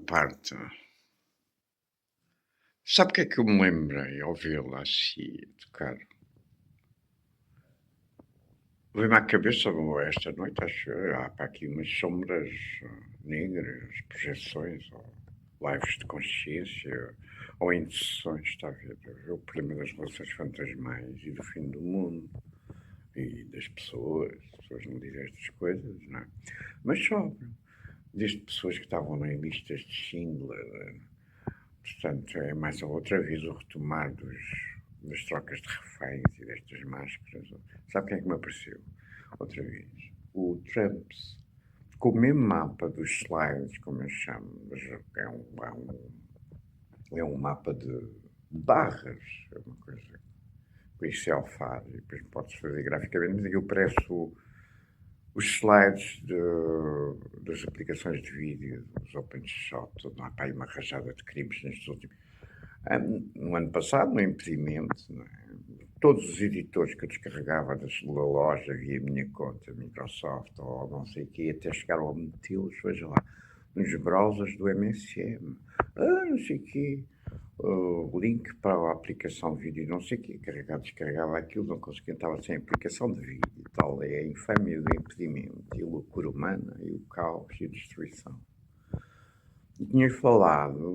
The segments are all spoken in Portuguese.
parte. Sabe o que é que eu me lembrei ao vê-la assim tocar? Veio-me à cabeça esta noite, acho eu, há para aqui umas sombras negras, projeções, ou lives de consciência, ou indecições, está a ver? O problema das relações fantasmais e do fim do mundo e das pessoas. As pessoas não dizem estas coisas, não é? Mas sobram. Desde pessoas que estavam em listas de Schindler. Portanto, é mais outra vez o retomar das trocas de reféns e destas máscaras. Sabe quem é que me apareceu? Outra vez. O Trumps. Com o mesmo mapa dos slides, como eu chamo, mas é um mapa de barras, é uma coisa que o Excel faz, e depois pode-se fazer graficamente, mas aquilo parece os slides das aplicações de vídeo, dos OpenShot, não há para aí uma rajada de crimes nestes últimos. No ano passado, no impedimento, não é? Todos os editores que eu descarregava da loja via minha conta, Microsoft ou não sei o quê, até chegaram a metê-los, veja lá, nos browsers do MSN. Não sei o quê. O link para a aplicação de vídeo, não sei o quê, descarregava aquilo, não conseguia, estava sem aplicação de vídeo e tal. É a infâmia do impedimento, e a loucura humana, e o caos e a destruição. E tinha falado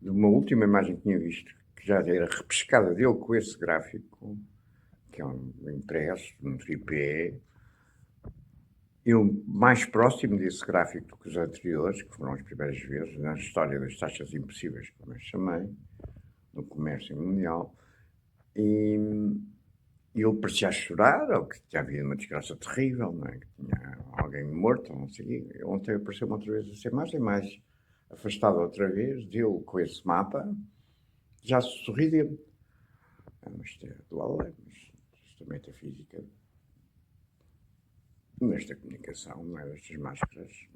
de uma última imagem que tinha visto, que já era repescada dele com esse gráfico, que é um impresso, um tripé, e o mais próximo desse gráfico do que os anteriores, que foram as primeiras vezes na história das taxas impossíveis, como eu chamei, no comércio mundial, e ele parecia a chorar, ou que tinha havido uma desgraça terrível, não é? Que tinha alguém morto, não sei o quê. Ontem apareceu-me outra vez essa imagem, mais afastada outra vez, dele com esse mapa, já sorridente. Isto é do além, mas isto é metafísica. Nesta comunicação, não é? Destas máscaras,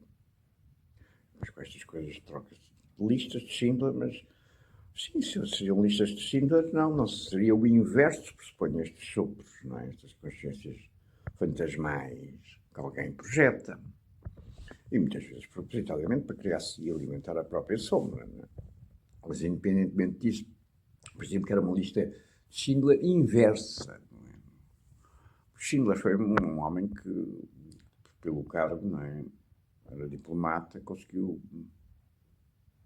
mas com estas coisas de trocas de listas de Schindler, mas sim, se seriam listas de Schindler, não seria o inverso, pressuponho, estes sopros, não é? Estas consciências fantasmais que alguém projeta. E muitas vezes propositadamente para criar-se e alimentar a própria sombra, não é? Mas independentemente disso, por exemplo, que era uma lista de Schindler inversa. Não é? Schindler foi um homem que, pelo cargo, não é? Era diplomata, conseguiu,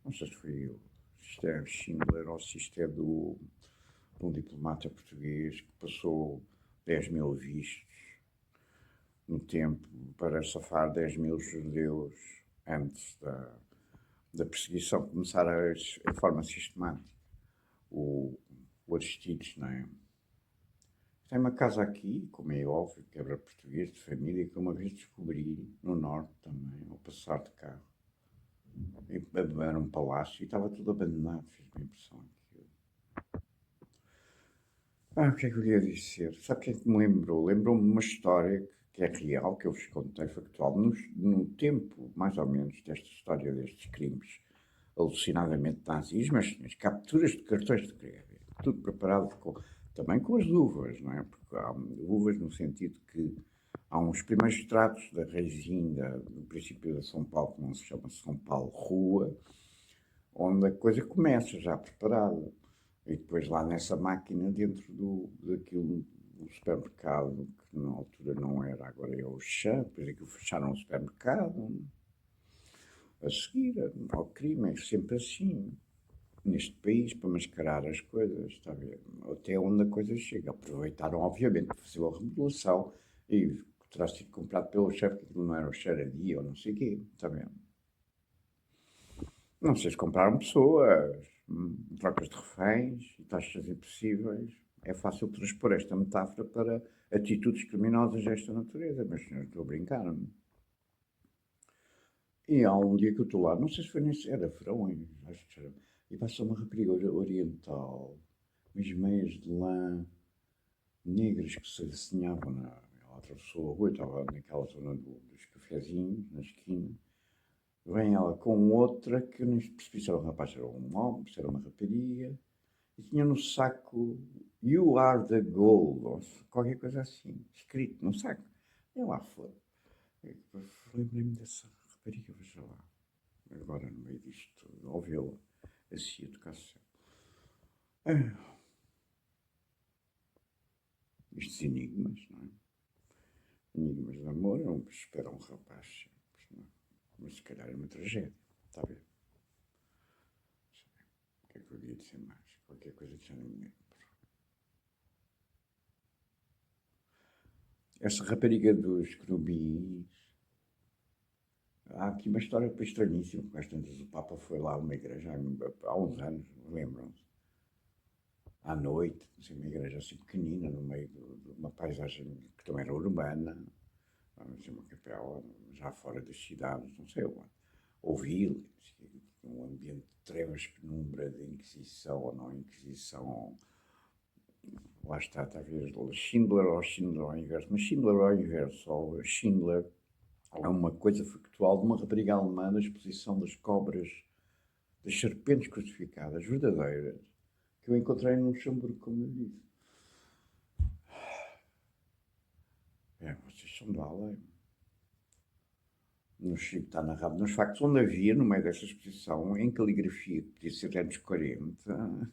não sei se foi o sistema Schindler ou se isto é de um diplomata português que passou 10.000 vistos no tempo para safar 10.000 judeus antes da perseguição começar em forma sistemática. O Aristides, não é? Tem uma casa aqui, como é óbvio, que era português, de família, que uma vez descobri, no norte também, ao passar de carro. Era um palácio e estava tudo abandonado, fez-me impressão aquilo. O que é que eu ia dizer? Sabe o que é que me lembrou? Lembrou-me uma história que é real, que eu vos contei, factual, no tempo, mais ou menos, desta história destes crimes alucinadamente nazis, mas as capturas de cartões de crédito, tudo preparado também com as luvas, não é? Porque há luvas no sentido que há uns primeiros tratos da Reizinda, do princípio da São Paulo, que não se chama São Paulo Rua, onde a coisa começa já preparada. E depois lá nessa máquina, dentro daquilo, do supermercado, que na altura não era, agora é o Auchan, depois aquilo fecharam o supermercado. A seguir ao crime, é sempre assim. Neste país, para mascarar as coisas, está a ver? Até onde a coisa chega. Aproveitaram, obviamente, para fazer a remodelação e terá sido comprado pelo chefe, que não era o Xaradia ou não sei o quê, está a ver? Não sei se compraram pessoas, trocas de reféns e taxas impossíveis. É fácil transpor esta metáfora para atitudes criminosas desta natureza, mas senhores, estou a brincar. E há um dia que eu estou lá, não sei se foi nesse, era verão, acho que era, e passa uma rapariga oriental, umas meias de lã negras que se desenhavam ela atravessou a rua, estava naquela zona dos cafezinhos, na esquina. Vem ela com outra que eu nem percebi se era um rapaz, se era um homem, se era uma rapariga, e tinha no saco You are the gold, ou qualquer coisa assim, escrito no saco. E lá foi. Lembrei-me dessa rapariga, veja lá. agora no meio disto tudo, ouvi-la, assim, a tocar-se. Ah, estes enigmas, não é? Enigmas de amor, não espera um rapaz, não é? Mas se calhar é uma tragédia, está a ver? O que é que eu ia dizer mais? Qualquer coisa que já nem me lembro. Essa rapariga dos querubins. Há aqui uma história estranhíssima, porque às tantas o Papa foi lá a uma igreja há uns anos, lembram-se? À noite, assim, uma igreja assim pequenina, no meio de uma paisagem que também era urbana, vamos dizer, uma capela já fora das cidades, não sei onde. Ouvi-lo, um ambiente de trevas, penumbra, de Inquisição ou não Inquisição. Lá está a ver Schindler ou Schindler ao inverso, mas Schindler ao inverso, ou Schindler é uma coisa factual de uma rapariga alemã na exposição das cobras, das serpentes crucificadas verdadeiras, que eu encontrei no Luxemburgo, como eu disse. Vocês são do além. No Chico está narrado nos factos, onde havia, no meio dessa exposição, em caligrafia, que podia ser anos 40,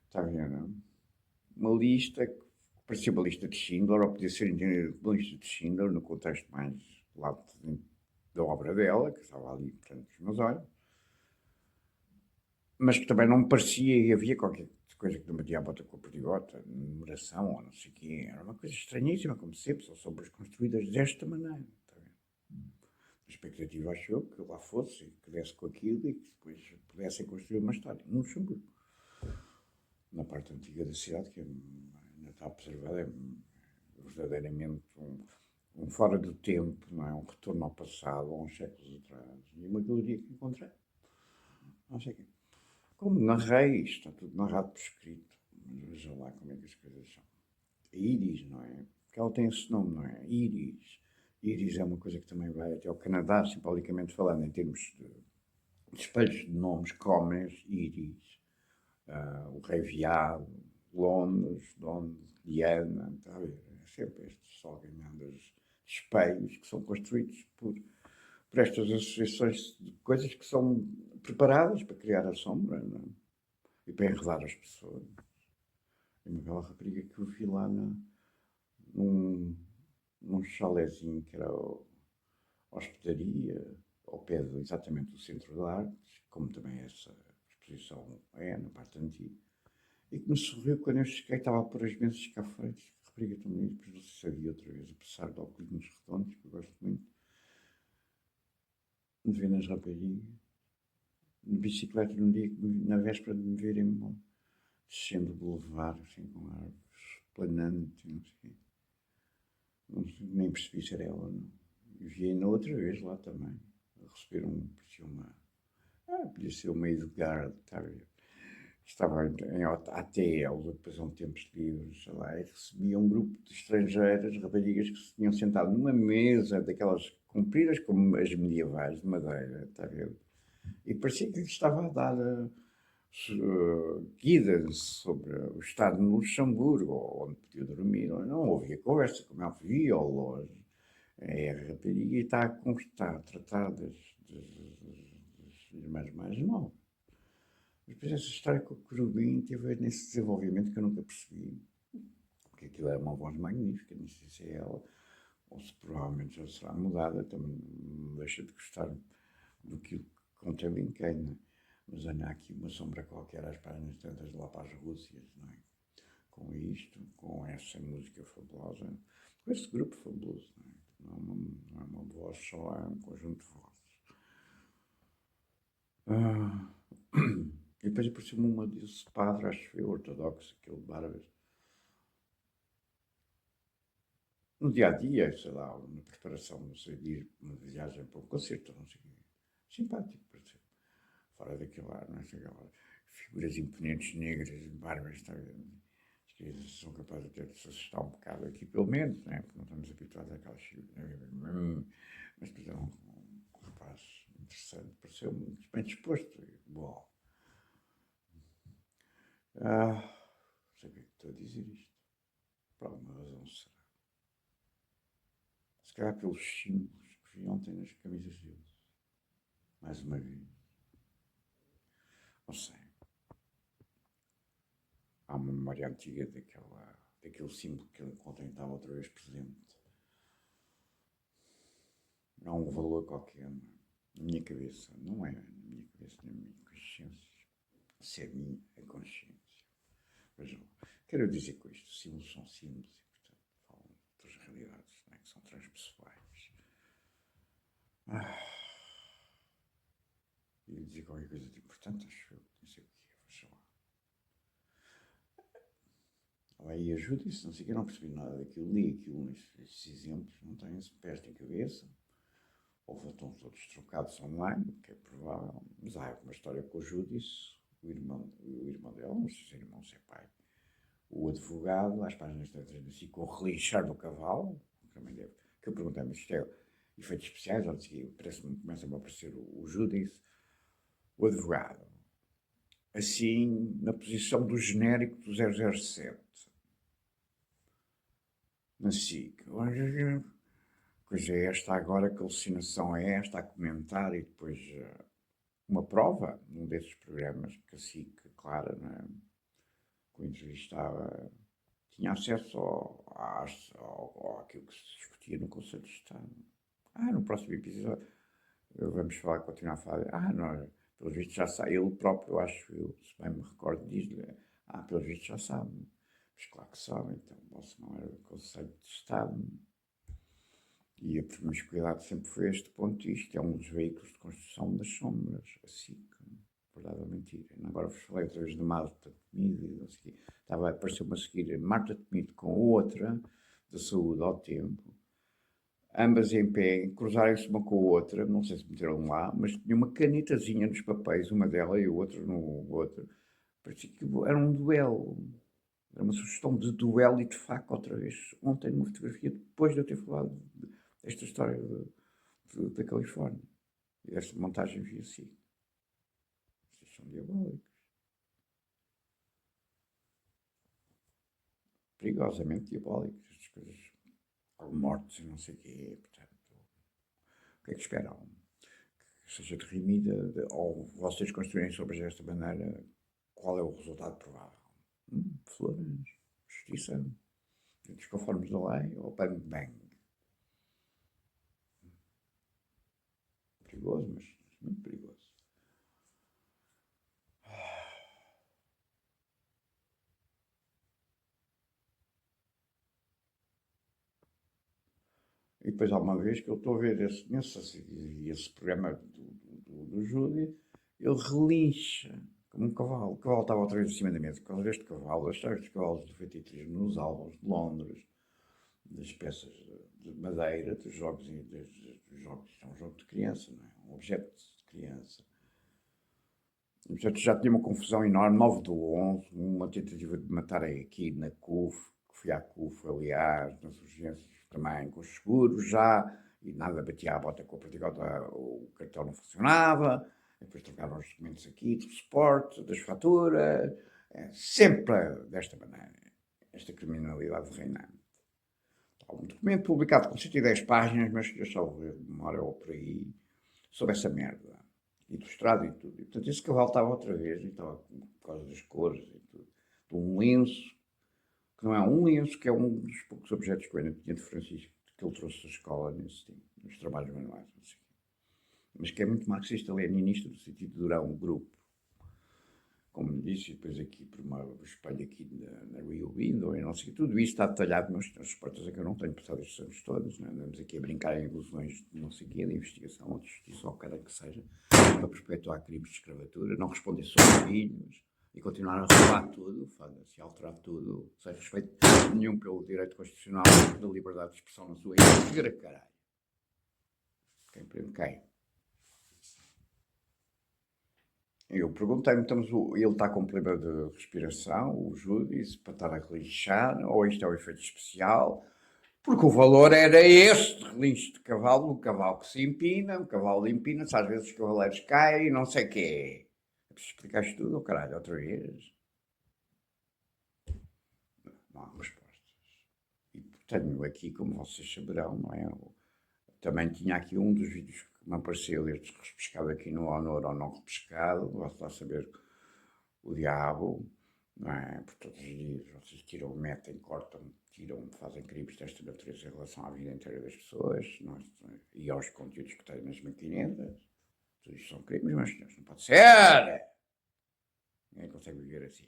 está vendo? Uma lista, que parecia uma lista de Schindler, ou podia ser entendida como uma lista de Schindler, no contexto mais lá da obra dela, que estava ali perante os meus olhos, mas que também não me parecia, e havia qualquer coisa que não batia a bota com a perdigota, numeração ou não sei o quê. Era uma coisa estranhíssima, como sempre, são sombras construídas desta maneira. A expectativa achou que lá fosse, que desse com aquilo e que depois pudessem construir uma história. No Luxemburgo, na parte antiga da cidade, que ainda está observada, é verdadeiramente um fora do tempo, não é? Um retorno ao passado, a uns séculos atrás. E uma galeria que encontrei. Não sei o quê. Como narrei, isto está tudo narrado por escrito, mas vejam lá como é que as coisas são. A Iris, não é? Porque ela tem esse nome, não é? Iris. Iris é uma coisa que também vai até ao Canadá, simbolicamente falando, em termos de espelhos de nomes, Comes, Iris, o Rei Veado, Londres, Dom, Diana, está a ver? É sempre estes salganhadas de espelhos que são construídos por estas associações de coisas que são preparadas para criar a sombra, não é? E para enredar as pessoas. E uma bela rapariga que eu vi lá num, num chalezinho que era a hospedaria, ao pé exatamente do Centro de Artes, como também essa exposição é na parte antiga, e que me sorriu quando eu cheguei, estava a pôr as mesas cá fora, disse que rapariga tão bonita, depois não se sabia outra vez, apesar de óculos redondos, que eu gosto muito de ver nas raparigas, de bicicleta num dia, na véspera de me verem descendo o boulevard, assim, com árvores, planante, não sei o quê. Não sei, nem percebi se era ela ou não. E vi ainda outra vez lá também, a receber parecia uma. Podia ser uma Edgar, está a ver? Estava em ATL, depois há um tempos livres, sei lá, e recebia um grupo de estrangeiras, raparigas que se tinham sentado numa mesa daquelas compridas como as medievais, de madeira, está a ver? E parecia que lhe estava a dar guidance sobre o estado no Luxemburgo, onde podia dormir. Não havia conversa, como eu vi ao longe. É a rapariga e está a tratar das irmãs mais novas. Depois essa história com o Querubim teve nesse desenvolvimento que eu nunca percebi. Porque aquilo era uma voz magnífica, não sei se é ela, ou se provavelmente já será mudada, também não deixa de gostar do que contém Linkane, né? Mas anda aqui uma sombra qualquer às páginas tantas lá para as Rússias, não é? Com isto, com essa música fabulosa, com esse grupo fabuloso, não é? Não é uma voz só, é um conjunto de vozes. E depois apareceu-me uma desse padre, acho que foi ortodoxo, aquele bárbaro. No dia a dia, sei lá, na preparação, não sei, de ir uma viagem para um concerto, não sei o quê. Simpático, pareceu. Fora daquela, não sei, aquelas figuras imponentes negras, bárbaras, está a ver? As crianças são capazes até de se assustar um bocado aqui, pelo menos, não é? Porque não estamos habituados àquelas figuras. Mas depois é um rapaz interessante, pareceu-me bem disposto. Bom. Sei bem que estou a dizer isto. Por alguma razão será. Se calhar pelos símbolos que vi ontem nas camisas deles. mais uma vez. Não sei. Há uma memória antiga daquele símbolo que ontem estava outra vez presente. Há um valor qualquer na minha cabeça. Não é na minha cabeça, na minha consciência. Se é a minha consciência. Vejam, quero dizer com isto, símbolos são símbolos e, portanto, falam de outras realidades, não é? Que são transpessoais. Ia dizer qualquer coisa de importante, acho eu, não sei o que é, vejam lá. Aí ajuda-se, não sei o que, eu não percebi nada daquilo, li aquilo nestes exemplos, não tenho pés em cabeça, ou estão todos trocados online, que é provável, mas há uma história com o Judice, o irmão dela, não sei se é irmão, se é pai, o advogado, às páginas 35, com o relinchar do cavalo, também deve, que eu perguntei, mas isto é efeitos especiais, ou assim, começa-me a aparecer o Judice, o advogado, assim, na posição do genérico do 007. Na SIC. Coisa é esta agora, que alucinação é esta a comentar e depois uma prova num desses programas que a SIC, claro, né, que o entrevistava, tinha acesso àquilo que se discutia no Conselho de Estado. No próximo episódio vamos falar, continuar a falar. Não, pelos vistos já sabe, ele próprio, acho eu, se bem me recordo, diz-lhe, pelos vistos já sabe. Mas claro que sabe, então, você não era do Conselho de Estado. E a promiscuidade sempre foi este ponto, isto é um dos veículos de construção das sombras, assim que, verdade ou mentira. Agora vos falei outra vez de Marta Temido, e não sei o quê. Apareceu-me a seguir Marta Temido com outra, da saúde ao tempo, ambas em pé, cruzarem-se uma com a outra, não sei se meteram lá, mas tinha uma canetazinha nos papéis, uma dela e o outro no outro. Parecia que era um duelo. Era uma sugestão de duelo e de facto, outra vez, ontem numa fotografia, depois de eu ter falado desta história da Califórnia e desta montagem via si. Vocês são diabólicos. Perigosamente diabólicos. Estas coisas, mortes e não sei o quê. Portanto, o que é que esperam? Que seja derrimida, ou vocês construírem sobre esta maneira, qual é o resultado provável? Flores, justiça, dos conformes da lei, ou bang bang. Perigoso, mas muito perigoso. E depois há uma vez que eu estou a ver esse programa do Júlio, ele relincha como um cavalo. O cavalo estava outra vez em cima da mesa. Quando este cavalo, as histórias dos cavalos do feitiçismo nos álbuns de Londres, das peças de madeira, dos jogos, é um jogo de criança, não é? Um objeto de criança. Portanto, já tinha uma confusão enorme, 9/11, uma tentativa de matar aqui na CUF, que fui à CUF, aliás, nas urgências também com os seguros já, e nada batia à bota com a praticota, o cartão não funcionava, depois trocaram os documentos aqui, do suporte, das faturas, sempre desta maneira, esta criminalidade reinante. Um documento publicado com 110 páginas, mas que eu só vi uma hora ou por aí, sobre essa merda. Ilustrado e tudo. E, portanto, esse cavalo estava outra vez, e estava por causa das cores e tudo. De um lenço, que não é um lenço, que é um dos poucos objetos que eu ainda tinha de Francisco, que ele trouxe da escola nesse tempo, nos trabalhos manuais, não sei. Mas que é muito marxista-leninista, no sentido de durar um grupo. Como me disse, e depois aqui por o espelho aqui na Real Window, e não sei, tudo isto está detalhado nas respostas a que eu não tenho passado estes anos todos, né? Andamos aqui a brincar em ilusões de não sei o quê, de investigação ou de justiça, ou o cara que seja, para perpetuar crimes de escravatura, não responder sobre filhos e continuar a roubar tudo, foda-se, alterar tudo, sem respeito nenhum pelo direito constitucional da liberdade de expressão na sua íntegra, caralho. Quem prende quem? Eu perguntei-me, ele está com problema de respiração, o Júdice, para estar a relinchar, ou isto é um efeito especial, porque o valor era este, relincho de cavalo, um cavalo que se empina, um cavalo empina-se, às vezes os cavaleiros caem, não sei o quê. É preciso explicar isto tudo, caralho, outra vez. Não há respostas. E tenho aqui, como vocês saberão, não é? Também tinha aqui um dos vídeos me apareceu este repescado aqui no Honor ou não repescado, gosto lá a saber o diabo, não é? Por todos os dias vocês tiram, metem, cortam, tiram, fazem crimes desta natureza em relação à vida inteira das pessoas e aos conteúdos que têm nas maquinetas. Tudo isto são crimes, mas senhores, não pode ser! Ninguém consegue viver assim.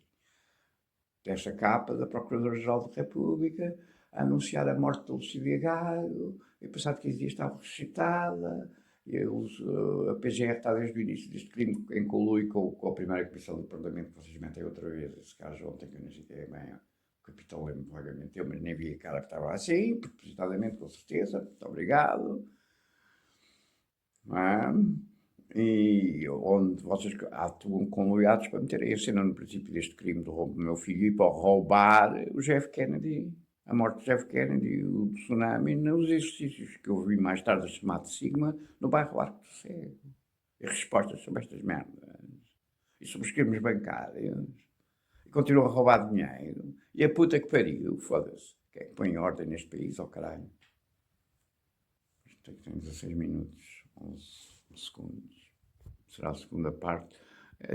Desta capa da Procuradora-Geral da República a anunciar a morte de Lucília Gago, e passado 15 dias estava ressuscitada, e a PGR está desde o início deste crime em conluio com a primeira comissão do Parlamento, que vocês metem outra vez esse caso ontem, que eu não sei bem, o capitão lembro vagamente eu, mas nem vi a cara que estava assim, propositadamente, com certeza, muito obrigado. E onde vocês atuam conluiados para meterem a cena no princípio deste crime do roubo do meu filho e para roubar o Jeff Kennedy, a morte de Jeff Kennedy e o tsunami nos exercícios que eu vi mais tarde chamado Sigma no bairro Arco do Cego. E respostas sobre estas merdas. E sobre os crimes bancários. E continuam a roubar dinheiro. E a puta que pariu, foda-se. Quem é que põe ordem neste país, ao caralho? Tem 16 minutos, 11 segundos. Será a segunda parte.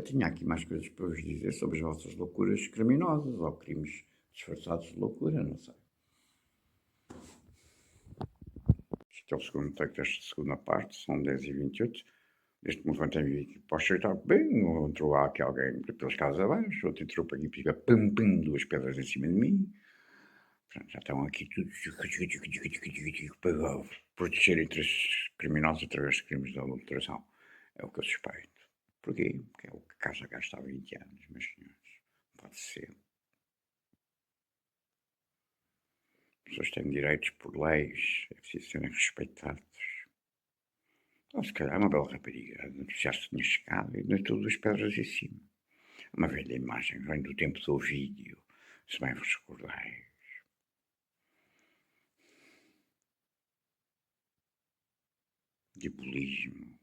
Tinha aqui mais coisas para vos dizer sobre as vossas loucuras criminosas ou crimes disfarçados de loucura, não sei. Este é o segundo texto desta segunda parte, são 10h28. Neste momento tenho aqui para ajeitar bem, entrou lá aqui alguém pelas casas abaixo, outro entrou para aqui, fica pum, pum, duas pedras em cima de mim. Portanto, já estão aqui tudo para protegerem três criminosos através de crimes de adulteração. É o que eu suspeito. Porquê? Porque é o que a casa gasta há 20 anos, meus senhores. Pode ser. As pessoas têm direitos por leis, é preciso serem respeitados. Ou se calhar uma bela rapariga, já-se tinha chegado e deu tudo as pedras em cima. Uma velha imagem, vem do tempo do vídeo, se bem vos recordais. Diabolismo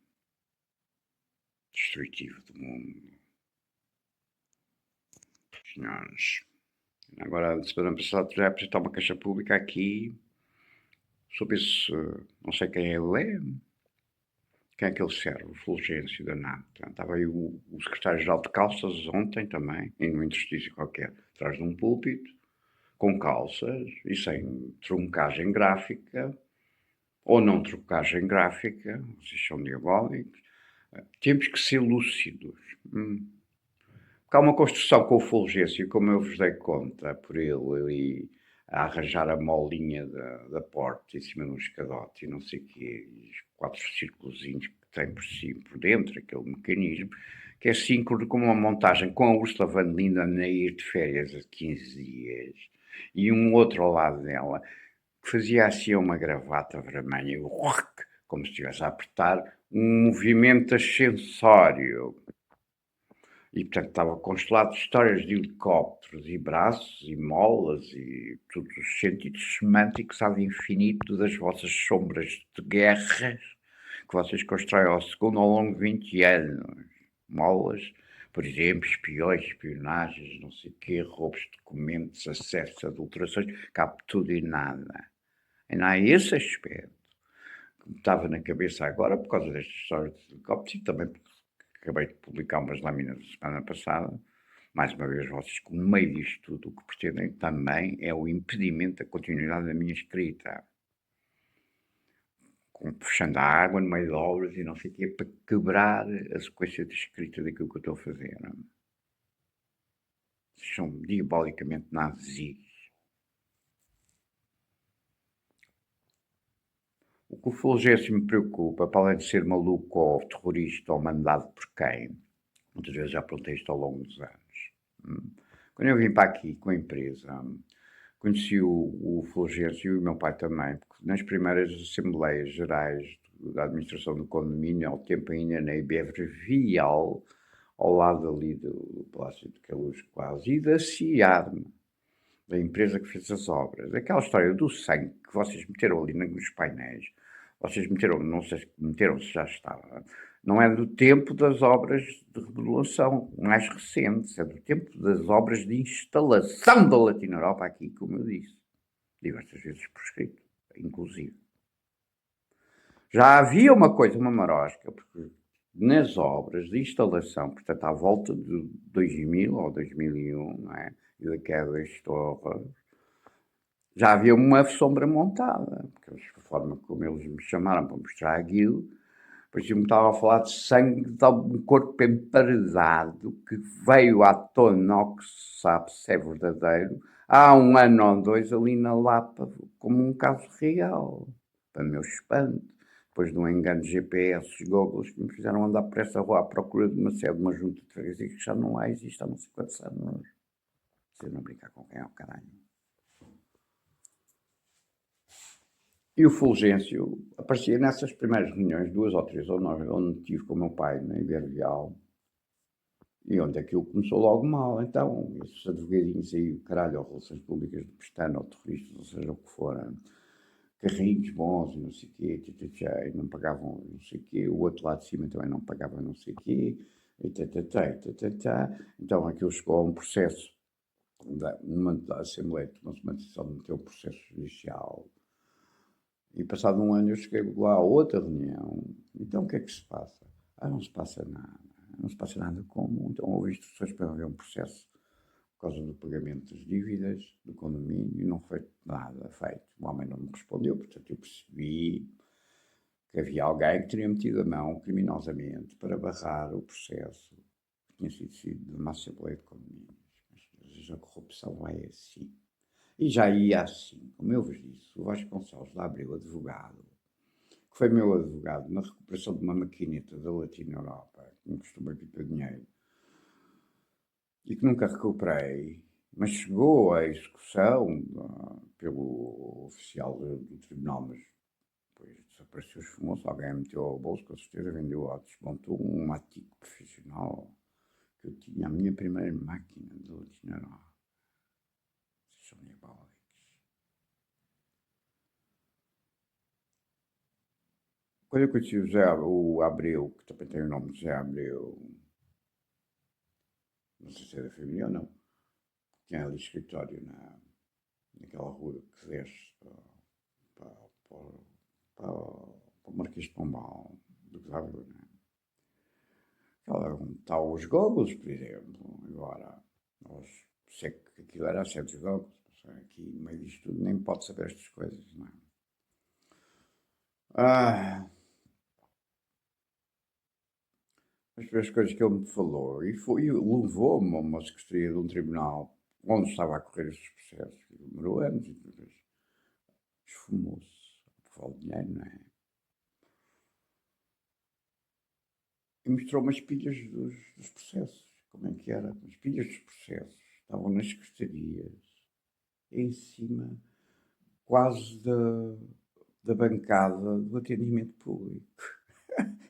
destrutivo do mundo. Senhores, agora, a semana passada, já apresentar uma queixa pública aqui sobre esse, não sei quem ele é, quem é que ele serve, o Fulgêncio danado. Estava aí o secretário-geral de calças ontem também, em um interstício qualquer, atrás de um púlpito, com calças e sem truncagem gráfica, ou não truncagem gráfica, vocês são diabólicos. Temos que ser lúcidos. Porque há uma construção com o Fulgêncio, como eu vos dei conta, por ele ali a arranjar a molinha da porta em cima de um escadote e não sei o quê, e os 4 círculozinhos que tem por cima, por dentro, aquele mecanismo, que é síncrono com uma montagem com a Ursula von Linden a ir de férias há 15 dias, e um outro ao lado dela, que fazia assim uma gravata vermelha, como se estivesse a apertar um movimento ascensório. E, portanto, estava constelado de histórias de helicópteros e braços e molas e todos os sentidos semânticos ad infinito das vossas sombras de guerras que vocês constroem ao segundo ao longo de 20 anos. Molas, por exemplo, espiões, espionagens, não sei o quê, roubos de documentos, acessos, adulterações, cabe tudo e nada. E não é esse aspecto que me estava na cabeça agora por causa destas histórias de helicópteros e também porque acabei de publicar umas lâminas da semana passada. Mais uma vez, vocês, no meio disto tudo, o que pretendem também é o impedimento da continuidade da minha escrita. Fechando a água no meio de obras e não sei o quê, para quebrar a sequência de escrita daquilo que eu estou a fazer. Vocês são diabolicamente nazis. O que o Fulgêncio me preocupa, para além de ser maluco ou terrorista ou mandado por quem, muitas vezes já apontei isto ao longo dos anos. Quando eu vim para aqui com a empresa, conheci o Fulgêncio e o meu pai também, porque nas primeiras Assembleias Gerais da Administração do Condomínio, ao tempo ainda na IBEV Vial, ao lado ali do Palácio de Queluz quase, e da CIADM, da empresa que fez as obras. Aquela história do sangue que vocês meteram ali nos painéis, vocês meteram, não sei se meteram, se já estava, não é do tempo das obras de remodelação mais recentes, é do tempo das obras de instalação da Latina Europa aqui, como eu disse, diversas vezes por escrito, inclusive. Já havia uma coisa, uma marosca, porque nas obras de instalação, portanto, à volta de 2000 ou 2001, não é? E daquelas torres, já havia uma sombra montada, porque a forma como eles me chamaram para mostrar aquilo, depois eu me estava a falar de sangue de um corpo emparedado que veio à tona, não que se sabe se é verdadeiro, há 1 ano ou 2 ali na Lapa, como um caso real, para meu espanto. Depois de um engano de GPS, Googles, que me fizeram andar por essa rua à procura de uma sede de uma junta de freguesia que já não lá existe há não sei quantos anos. Se eu não brincar com quem é o caralho. E o Fulgêncio aparecia nessas primeiras reuniões, 2 ou 3 ou 9, onde tive com o meu pai, na Ibervial, e onde aquilo começou logo mal. Então, esses advogadinhos aí, o caralho, ou relações públicas de pestana, ou terroristas, ou seja o que for, carrinhos bons, não sei o quê, e não pagavam não sei o quê, o outro lado de cima também não pagava não sei o quê, e Então, aquilo chegou a um processo, numa Assembleia, tomou-se uma decisão de meter o processo judicial. E passado 1 ano eu cheguei lá a outra reunião. Então o que é que se passa? Não se passa nada. Não se passa nada como. Então houve instruções para haver um processo por causa do pagamento das dívidas, do condomínio, e não foi nada feito. O homem não me respondeu, portanto eu percebi que havia alguém que teria metido a mão criminosamente para barrar o processo que tinha sido de uma Assembleia de Condomínios. Mas às vezes a corrupção vai assim. E já ia assim, como eu vos disse, o Vasconcelos de Abreu, advogado, que foi meu advogado na recuperação de uma maquineta da Latina Europa, que me custou uma pipa de dinheiro, e que nunca recuperei, mas chegou à execução pelo oficial do tribunal, mas depois desapareceu, esfumou-se, alguém meteu ao bolso, com certeza vendeu ao desmontou um atico profissional que eu tinha, a minha primeira máquina da Latina Europa. Vocês são diabólicos. Quando eu conheci o Abreu, que também tem o nome de José Abreu, não sei se é da família ou não, tinha ali escritório naquela rua que desce para, para, para o Marquês de Pombal, do Gávea, né? Onde está os Goggles, por exemplo, agora, nós, sei que aquilo era a sede dos Goggles, aqui no meio disto tudo nem pode saber estas coisas, não é? Ah, as coisas que ele me falou, e levou-me a uma secretaria de um tribunal onde estava a correr esses processos, que demorou anos, e depois esfumou-se, por falta de dinheiro, não é? E mostrou-me as pilhas dos processos, como é que era, as pilhas dos processos, estavam nas secretarias, em cima, quase da bancada do atendimento público,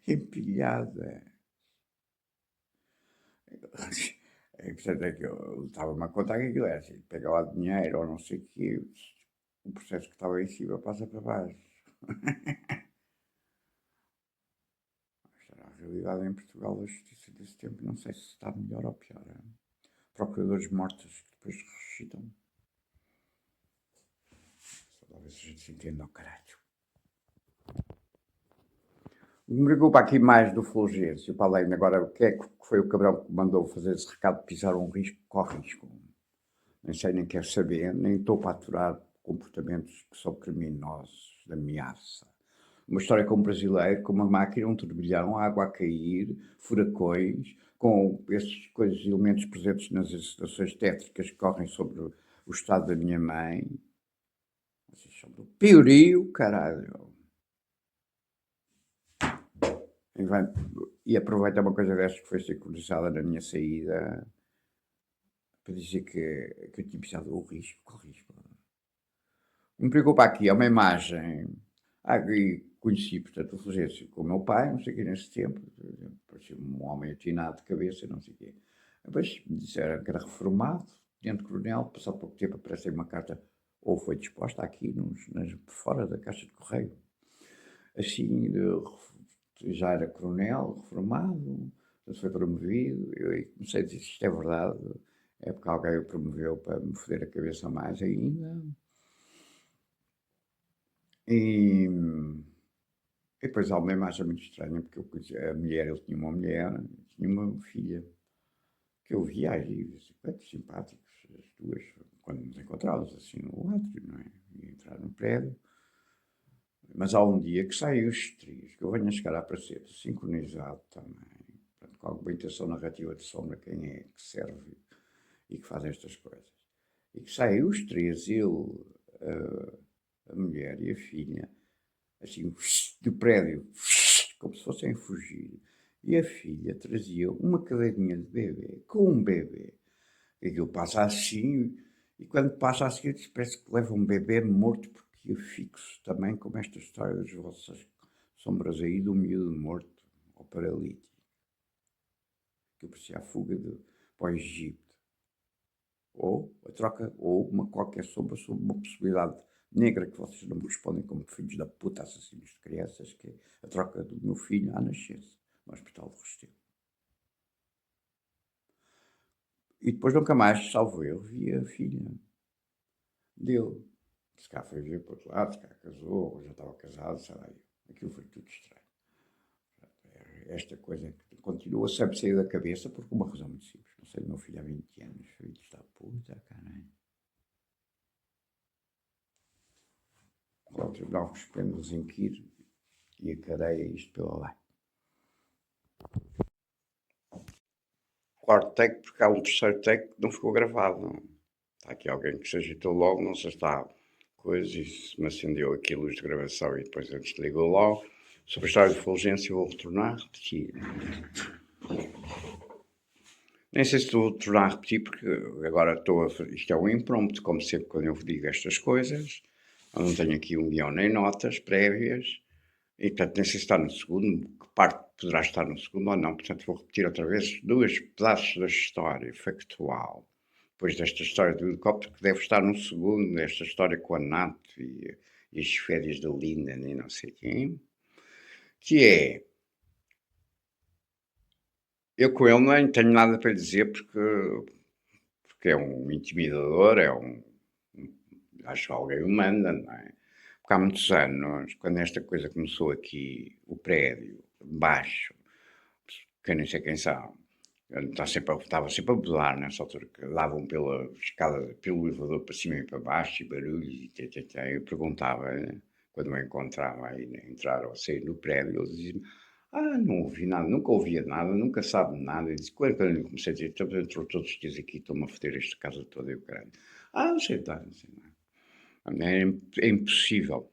empilhada. Portanto, é que eu estava-me a contar que aquilo era assim, pega lá dinheiro ou não sei o quê, o processo que estava em cima passa para baixo. Esta era a realidade em Portugal da justiça desse tempo, não sei se está melhor ou pior. Procuradores mortos que depois ressuscitam. Só talvez a gente se entenda ao caralho. Me preocupa aqui mais do Fulgêncio, para além agora, o que é que foi o cabrão que mandou fazer esse recado de pisar um risco, corre risco. Nem sei, nem quero saber, nem estou para aturar comportamentos que são criminosos, de ameaça. Uma história com um brasileiro, com uma máquina, um turbilhão, água a cair, furacões, com esses coisas, elementos presentes nas estações tétricas que correm sobre o estado da minha mãe. Vocês são do piorio, caralho. E aproveita uma coisa destas que foi circularizada na minha saída para dizer que eu tinha pisado o risco, qual risco? Me preocupa aqui, é uma imagem. E conheci, portanto, o Fulgêncio com o meu pai, não sei o que, nesse tempo, parecia um homem atinado de cabeça, não sei o quê. Depois me disseram que era reformado, tenente coronel, passado pouco tempo aparece uma carta, ou foi disposta aqui, fora da caixa de correio. Assim, já era coronel, reformado, foi promovido, eu comecei a dizer se isto é verdade, é porque alguém o promoveu para me foder a cabeça mais ainda. E E depois há uma imagem muito estranha, porque eu conheci a mulher, ele tinha uma mulher, tinha uma filha, que eu via aí, muito simpáticos, as duas, quando nos encontrávamos assim no átrio, não é? E entrar no prédio. Mas há um dia que saem os três, que eu venho a chegar a aparecer sincronizado também, portanto, com alguma intenção narrativa de sombra, quem é que serve e que faz estas coisas. E que saem os três, ele, a mulher e a filha, assim, do prédio, como se fossem fugir. E a filha trazia uma cadeirinha de bebê, com um bebê. E aquilo passa assim, e quando passa a seguir, parece que leva um bebê morto, porque eu fixo também como esta história das vossas sombras aí do miúdo morto, ou paralítico. Que parecia a fuga para o Egito. Ou a troca, ou uma qualquer sombra sobre uma possibilidade negra que vocês não me respondem como filhos da puta assassinos de crianças, que é a troca do meu filho à nascença, no Hospital de Restelo. E depois nunca mais, salvo eu, vi a filha dele. Se cá foi ver para outro lado, se cá casou, ou já estava casado, sei lá. Aquilo foi tudo estranho. Esta coisa que continua sempre a sair da cabeça por uma razão muito simples. Não sei, o meu filho há 20 anos, filho está puta, caralho. Pronto, dá uns pelos em Quir e a cadeia isto pela lá. Quarto take, porque há um terceiro take que não ficou gravado. Está aqui alguém que se agitou logo, não sei se está coisa, e se me acendeu aqui a luz de gravação e depois antes desligou logo. Sobre a história de Fulgêncio vou retornar, repetir. Nem sei se estou a tornar a repetir, porque agora estou a fazer. Isto é um impromptu, como sempre quando eu digo estas coisas. Eu não tenho aqui um guião nem notas prévias. E, portanto, nem sei se está no segundo, que parte poderá estar no segundo ou não. Portanto, vou repetir outra vez dois pedaços da história factual. Depois desta história do helicóptero, que deve estar no segundo, desta história com a Nato e as férias da Linda, nem não sei quem. Que é. Eu com ele nem tenho nada para lhe dizer, porque é um intimidador, acho que alguém o manda, não é? Porque há muitos anos, quando esta coisa começou aqui, o prédio, baixo, que eu nem sei quem são, estava sempre a bodar nessa altura, que davam pela escada, pelo elevador para cima e para baixo, e barulhos, e eu perguntava, quando me encontrava aí a entrar ou sair no prédio, eles diziam não ouvi nada, nunca ouvia nada, nunca sabe nada. E disse, quando eu comecei a dizer, entrou todos os dias aqui, estou-me a foder esta casa toda e o caralho. Não sei, não sei nada. É impossível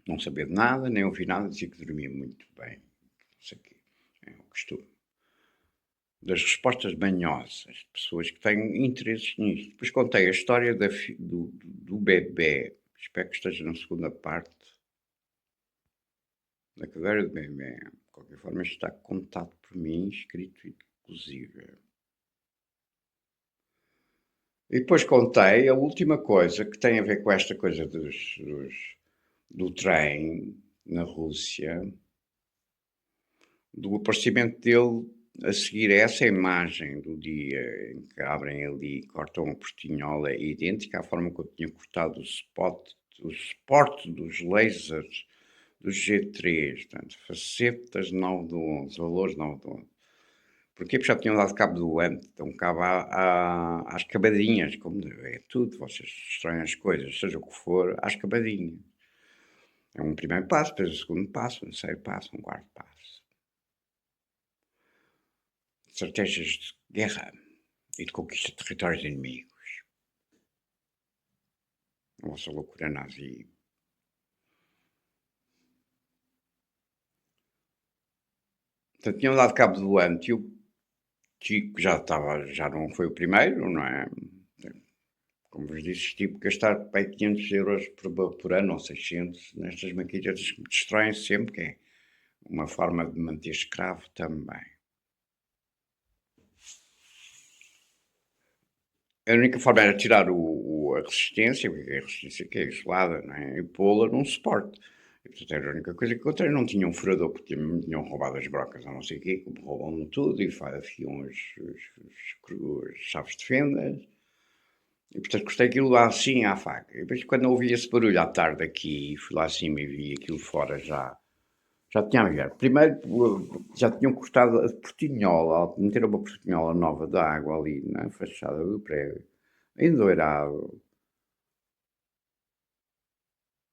não saber de nada, nem ouvir nada, dizia que dormia muito bem. Não sei o quê. É o costume. Das respostas manhosas, de pessoas que têm interesses nisto. Depois contei a história do bebê. Espero que esteja na segunda parte. Da cadeira do bebê. De qualquer forma, isto está contado por mim, escrito inclusive. E depois contei a última coisa que tem a ver com esta coisa do trem na Rússia, do aparecimento dele a seguir a essa imagem do dia em que abrem ali, cortam a portinhola, é idêntica à forma que eu tinha cortado o suporte dos lasers do G3, portanto, facetas 9 do 11, valores 9 do 11. Porquê? Porque já tinham dado cabo do ante, então cabo às cavadinhas, como é tudo, vocês destroem as coisas, seja o que for, às cavadinhas. É um primeiro passo, depois o segundo passo, um terceiro passo, um quarto passo. Estratégias de guerra e de conquista de territórios inimigos. A vossa loucura nazi. Portanto, tinham dado cabo do ante e o Chico já não foi o primeiro, não é? Como vos disse, tive que gastar para 500 euros por ano, ou 600, nestas maquilhas que me destroem sempre, que é uma forma de manter escravo também. A única forma era tirar a resistência, porque a resistência que é isolada, não é? E pô-la num suporte. E, portanto, era a única coisa que encontrei. Não tinha um furador, porque me tinham roubado as brocas ou não sei o quê, como roubam tudo e afiam as chaves de fendas. E, portanto, gostei aquilo lá assim à faca. E depois, quando ouvi esse barulho à tarde aqui, fui lá acima e vi aquilo fora já Já tinha a ver. Primeiro, já tinham cortado a portinhola, meteram uma portinhola nova de água ali na fachada do prédio, endoirado,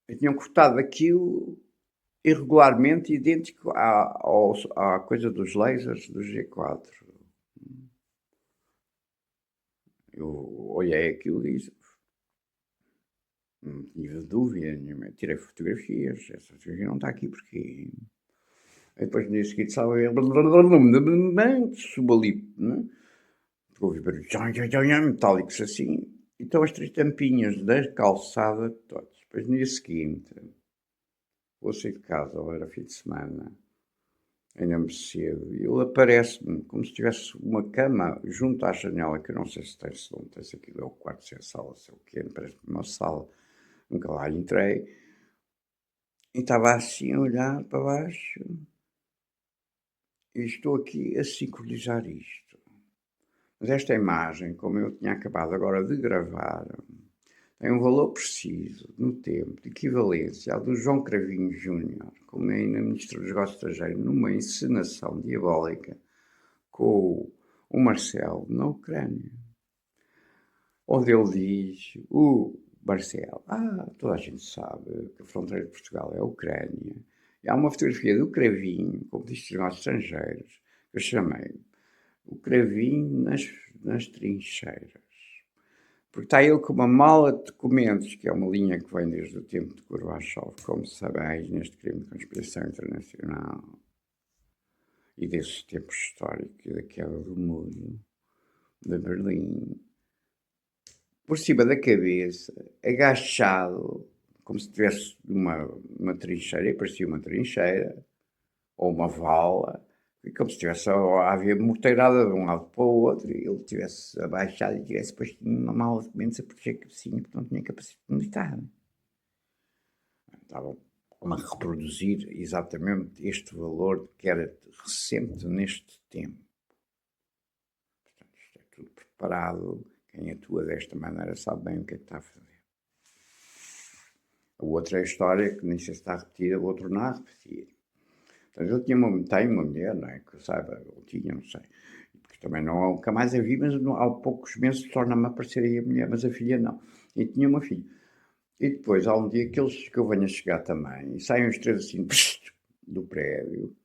e tinham cortado aquilo irregularmente idêntico à coisa dos lasers do G4. Eu olhei aquilo e disse, não tive dúvida nenhuma, tirei fotografias, essa fotografia não está aqui porque. Aí depois no dia seguinte estava ele, subo ali, né? Ouvi barulhos metálicos assim, e estão as três tampinhas da calçada todas. Depois no dia seguinte, vou sair de casa, ou era fim de semana, ainda-me cedo, e ele aparece-me como se tivesse uma cama junto à janela, que eu não sei se tem, se não tem, se aquilo é o quarto, se é a sala, se é o quê, parece-me uma sala, nunca lá entrei, e estava assim a olhar para baixo, e estou aqui a sincronizar isto. Mas esta imagem, como eu tinha acabado agora de gravar, tem um valor preciso, no tempo, de equivalência ao do João Cravinho Júnior, como ainda Ministro dos Negócios Estrangeiros, numa encenação diabólica com o Marcelo na Ucrânia, onde ele diz, o Marcelo, toda a gente sabe que a fronteira de Portugal é a Ucrânia, e há uma fotografia do Cravinho, como Ministro dos Negócios Estrangeiros, que eu chamei o Cravinho nas trincheiras. Porque está ele com uma mala de documentos, que é uma linha que vem desde o tempo de Gorbachev, como sabeis, neste crime de conspiração internacional e desses tempos históricos e da queda do muro de Berlim, por cima da cabeça, agachado, como se tivesse uma trincheira, e parecia uma trincheira, ou uma vala, e como se tivesse a haver morteirada de um lado para o outro, e ele tivesse abaixado e tivesse posto uma mala de documentos a proteger a cabecinha, porque não tinha capacidade militar. Estavam a reproduzir exatamente este valor que era recente neste tempo. Portanto, isto é tudo preparado. Quem atua desta maneira sabe bem o que é que está a fazer. A outra é a história, que nem sei se está a repetir, o outro não a repetir. Portanto, ele tem uma mulher, não é? Que eu saiba, ou tinha, não sei. Porque também nunca mais a vi, mas há poucos meses torna-me a aparecer aí a mulher, mas a filha não. E tinha uma filha. E depois há um dia que eu venho a chegar também, e saem os três assim, do prédio,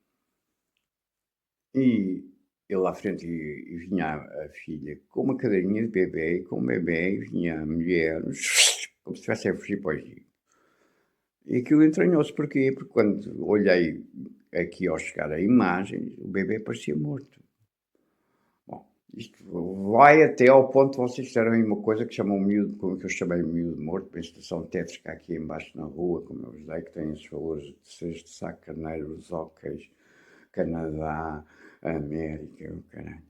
e ele à frente e vinha a filha com uma cadeirinha de bebê, e com o bebê, e vinha a mulher, como se estivesse a fugir para o Egito. E aquilo entranhou-se, porquê? Porque quando olhei aqui ao chegar a imagem, o bebê parecia morto. Bom, isto vai até ao ponto de vocês disseram aí uma coisa que chamam o miúdo, como que eu chamei o miúdo morto, para a estação tétrica aqui embaixo na rua, como eu vos dei, que tem esses valores de seis de saco, carneiros, óqueis, Canadá, América, caralho,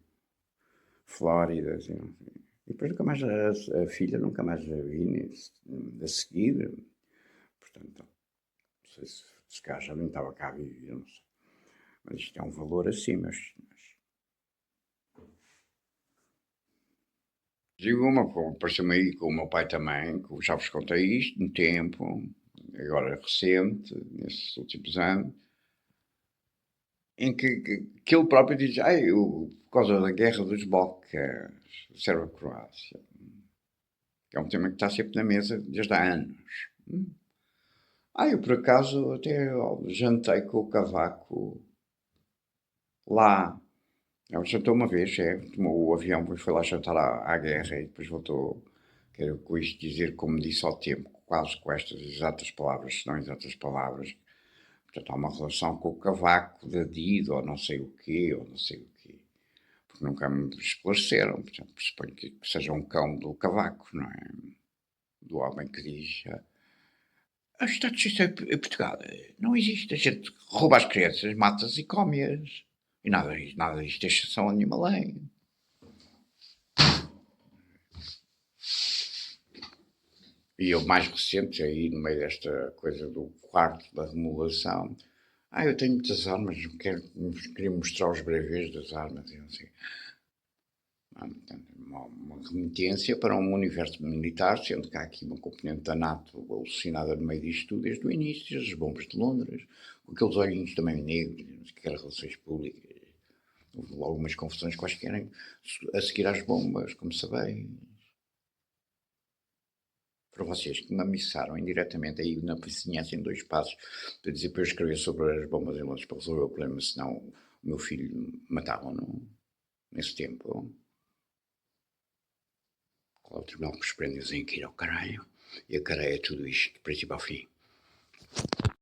Flórida, assim, não sei. E depois nunca mais a filha nunca mais a vi a seguir. Portanto, não sei se cá já nem estava cá a viver, não sei. Mas isto é um valor assim, mas digo uma, pareceu-me aí com o meu pai também, que eu já vos contei isto, no tempo, agora recente, nesses últimos anos, em que ele próprio diz, por causa da guerra dos Balcãs, Sérvia-Croácia, que é um tema que está sempre na mesa desde há anos. Eu por acaso até jantei com o Cavaco lá. Ele jantou uma vez, tomou o avião, depois foi lá jantar à guerra e depois voltou. Quero com isto dizer, como disse ao tempo, quase com estas exatas palavras, se não exatas palavras. Portanto, há uma relação com o Cavaco, da Dido, ou não sei o quê, ou não sei o quê. Porque nunca me esclareceram. Portanto, pressuponho que seja um cão do Cavaco, não é? Do homem que diz: o Estado de Justiça em Portugal não existe. A gente rouba as crianças, mata-as e come-as. E nada disto é exceção a nenhuma lei. E o mais recente, aí no meio desta coisa do quarto da remodelação, eu tenho muitas armas, queria mostrar os brevês das armas. E não sei. Portanto, uma remetência para um universo militar, sendo que há aqui uma componente da NATO alucinada no meio disto tudo desde o início, as bombas de Londres, com aqueles olhinhos também negros, que eram relações públicas. Houve logo umas confusões quaisquer a seguir às bombas, como sabeis. Para vocês que me ameaçaram indiretamente aí na vizinhança em 2 passos para dizer para eu escrever sobre as bombas em Londres para resolver o problema, senão o meu filho matavam-no nesse tempo. Qual é o tribunal que os prende dizem que ir ao caralho? E a careia é tudo isto, de princípio ao fim.